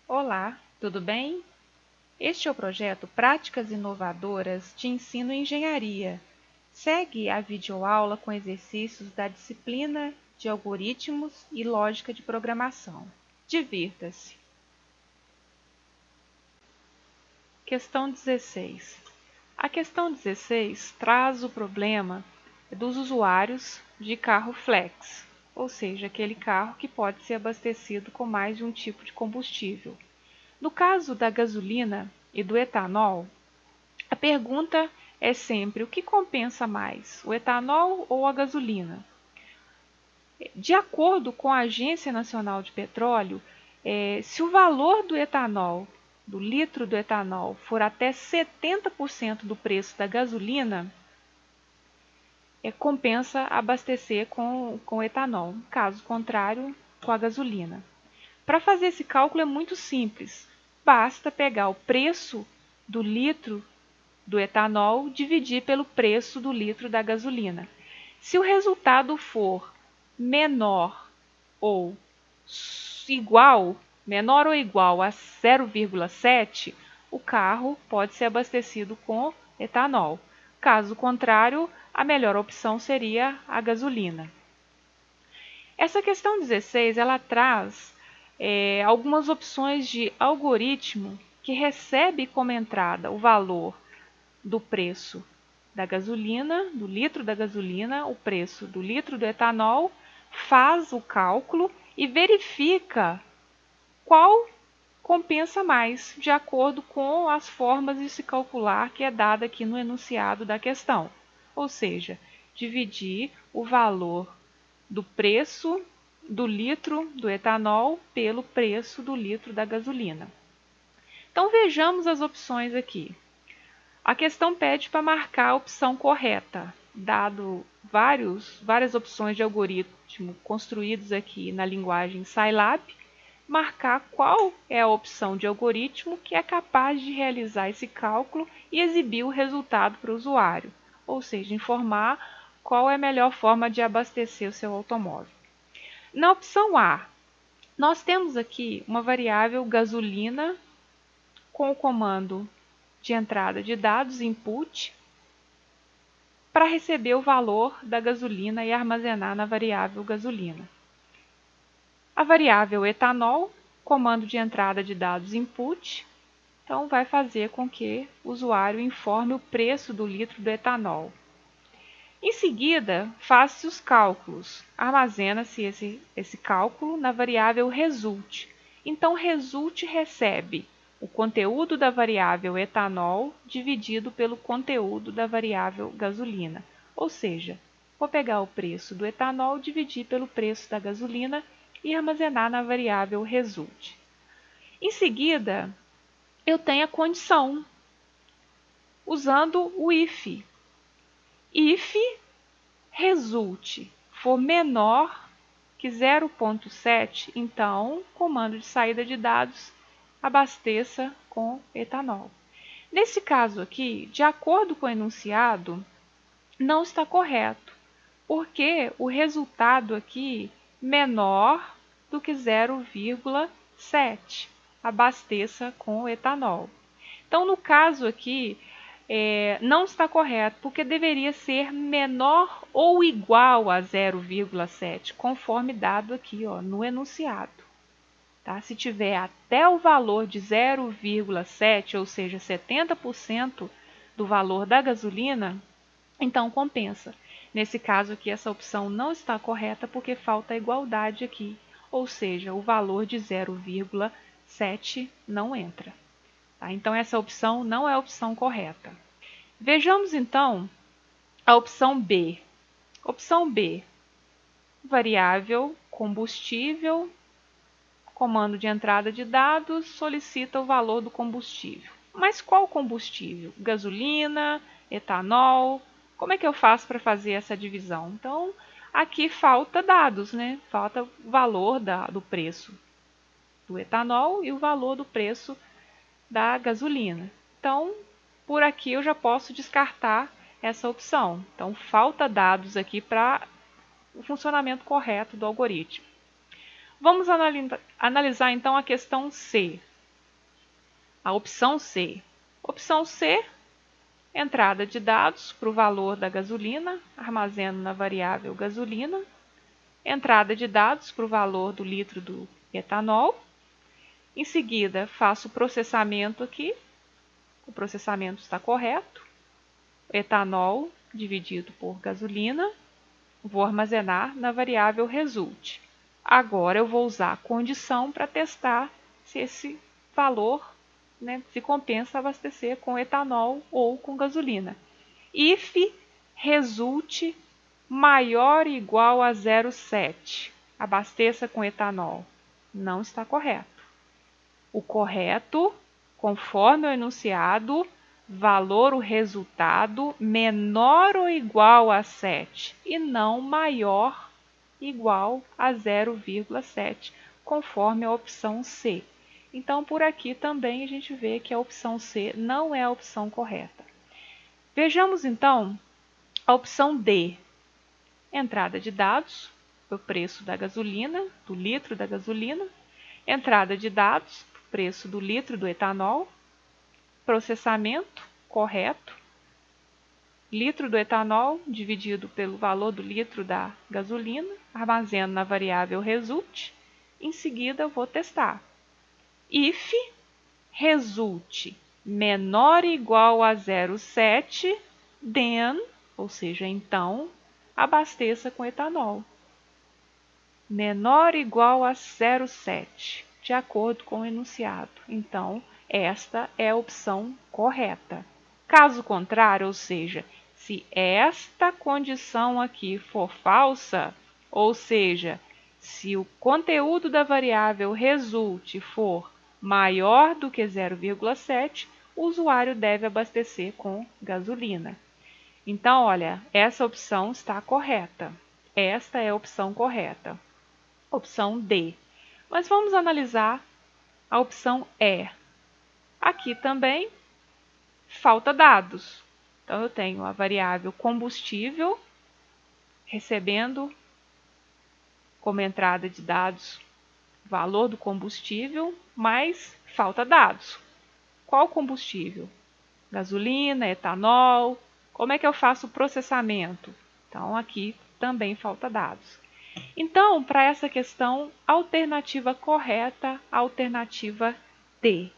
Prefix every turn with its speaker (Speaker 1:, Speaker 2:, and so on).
Speaker 1: Olá, tudo bem? Este é o projeto Práticas Inovadoras de Ensino em Engenharia. Segue a videoaula com exercícios da disciplina de Algoritmos e Lógica de Programação. Divirta-se! Questão 16. A questão 16 traz o problema dos usuários de carro flex, ou seja, aquele carro que pode ser abastecido com mais de um tipo de combustível. No caso da gasolina e do etanol, a pergunta é sempre o que compensa mais, o etanol ou a gasolina? De acordo com a Agência Nacional de Petróleo, se o valor do etanol, do litro do etanol, for até 70% do preço da gasolina, compensa abastecer com etanol, caso contrário, com a gasolina. Para fazer esse cálculo é muito simples, basta pegar o preço do litro do etanol dividir pelo preço do litro da gasolina. Se o resultado for menor ou igual a 0,7, o carro pode ser abastecido com etanol. Caso contrário, a melhor opção seria a gasolina. Essa questão 16, ela traz algumas opções de algoritmo que recebe como entrada o valor do preço da gasolina, do litro da gasolina, o preço do litro do etanol, faz o cálculo e verifica qual compensa mais, de acordo com as formas de se calcular que é dada aqui no enunciado da questão. Ou seja, dividir o valor do preço do litro do etanol pelo preço do litro da gasolina. Então vejamos as opções aqui. A questão pede para marcar a opção correta, dado várias opções de algoritmo construídos aqui na linguagem Scilab, marcar qual é a opção de algoritmo que é capaz de realizar esse cálculo e exibir o resultado para o usuário, ou seja, informar qual é a melhor forma de abastecer o seu automóvel. Na opção A, nós temos aqui uma variável gasolina com o comando de entrada de dados input para receber o valor da gasolina e armazenar na variável gasolina. A variável etanol, comando de entrada de dados input, então vai fazer com que o usuário informe o preço do litro do etanol. Em seguida, faz-se os cálculos. Armazena-se esse cálculo na variável result. Então, result recebe o conteúdo da variável etanol dividido pelo conteúdo da variável gasolina. Ou seja, vou pegar o preço do etanol, dividir pelo preço da gasolina e armazenar na variável result. Em seguida, eu tenho a condição, usando o if. If result for menor que 0,7, então, comando de saída de dados, abasteça com etanol. Nesse caso aqui, de acordo com o enunciado, não está correto, porque o resultado aqui menor do que 0,7, abasteça com etanol. Então, no caso aqui, não está correto, porque deveria ser menor ou igual a 0,7, conforme dado aqui no enunciado. Tá? Se tiver até o valor de 0,7, ou seja, 70% do valor da gasolina, então compensa. Nesse caso aqui, essa opção não está correta porque falta a igualdade aqui, ou seja, o valor de 0,7 não entra. Tá? Então, essa opção não é a opção correta. Vejamos, então, a opção B. Opção B, variável combustível, comando de entrada de dados, solicita o valor do combustível. Mas qual combustível? Gasolina, etanol? Como é que eu faço para fazer essa divisão? Então, aqui falta dados, né? Falta o valor do preço do etanol e o valor do preço da gasolina. Então, por aqui eu já posso descartar essa opção. Então, falta dados aqui para o funcionamento correto do algoritmo. Vamos analisar então a questão C. A opção C. Opção C, entrada de dados para o valor da gasolina, armazeno na variável gasolina. Entrada de dados para o valor do litro do etanol. Em seguida, faço o processamento aqui. O processamento está correto. Etanol dividido por gasolina. Vou armazenar na variável result. Agora eu vou usar a condição para testar se esse valor, se compensa abastecer com etanol ou com gasolina. If result maior ou igual a 0,7. Abasteça com etanol. Não está correto. O correto, conforme o enunciado, valor o resultado menor ou igual a 7 e não maior ou igual a 0,7, conforme a opção C. Então, por aqui também a gente vê que a opção C não é a opção correta. Vejamos então a opção D. Entrada de dados, o preço da gasolina, do litro da gasolina. Entrada de dados, preço do litro do etanol. Processamento, correto. Litro do etanol dividido pelo valor do litro da gasolina. Armazeno na variável result. Em seguida, eu vou testar. If result menor ou igual a 0,7, then, ou seja, então, abasteça com etanol. Menor ou igual a 0,7, de acordo com o enunciado. Então, esta é a opção correta. Caso contrário, ou seja, se esta condição aqui for falsa, ou seja, se o conteúdo da variável result for maior do que 0,7, o usuário deve abastecer com gasolina. Então, olha, essa opção está correta. Esta é a opção correta. Opção D. Mas vamos analisar a opção E. Aqui também falta dados. Então, eu tenho a variável combustível recebendo como entrada de dados o valor do combustível, mas falta dados. Qual combustível? Gasolina, etanol. Como é que eu faço o processamento? Então, aqui também falta dados. Então, para essa questão, alternativa correta, alternativa D.